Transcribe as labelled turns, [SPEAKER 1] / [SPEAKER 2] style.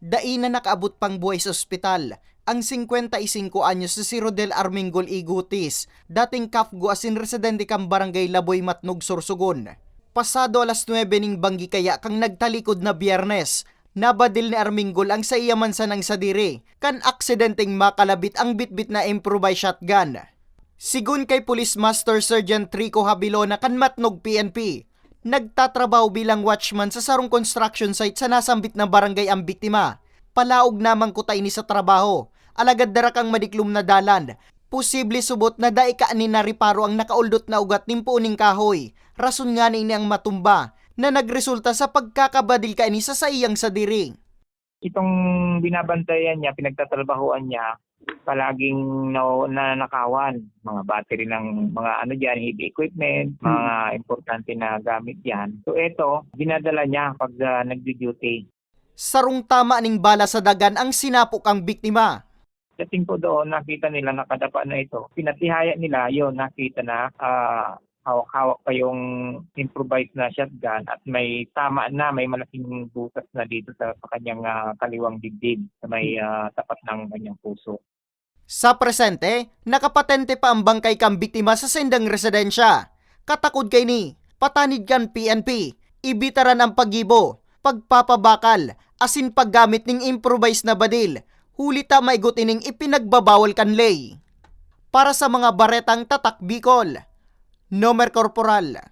[SPEAKER 1] Dai na nakaabot pang buhay sa ospital ang 55 anyos na si Rodel Armengol Igutis, dating kafgo asin residente kang barangay Laboy Matnog, Sorsogon. Pasado alas 9 ning banggi kaya kang nagtalikod na Biyernes, nabadil ni Armengol ang sa iyamansan ng sadiri, kan aksidenteng makalabit ang bitbit na improvised shotgun. Sigun kay Police Master Sergeant Trico Habilona kan Matnog PNP, nagtatrabaho bilang watchman sa sarong construction site sa nasambit na barangay ang biktima. Palaog namang kutay ni sa trabaho, alagad dara kang madiklum na dalan. Posible subot na dai ka ni nariparo ang nakauldot na ugat nimpo ning kahoy. Rason nga ni ang matumba na nagresulta sa pagkakabadil ka ni sa saiyang sadiri.
[SPEAKER 2] Itong binabantayan niya, pinagtatrabahuan niya, palaging nanakawan. Mga battery ng mga heavy equipment, mga importante na gamit yan. So ito, dinadala niya pag nagdi-duty.
[SPEAKER 1] Sarong tama ning bala sa dagan ang sinapok ang biktima.
[SPEAKER 2] Dating po doon, nakita nila nakadapa na ito. Pinatihaya nila, yon nakita na hawak-hawak pa yung improvised na shotgun at may tama na, may malaking butas na dito sa kanyang kaliwang dibdib sa may tapat ng kanyang puso.
[SPEAKER 1] Sa presente, nakapatente pa ang bangkay kang biktima sa sendang residensya. Katakod kay ni, patanid kan PNP, ibitaran ang pagibo, pagpapabakal, asin paggamit ning improvised na badil, huli ta maigot ining ipinagbabawal kan lay. Para sa mga baretang tatak Bicol, Nomer Corporal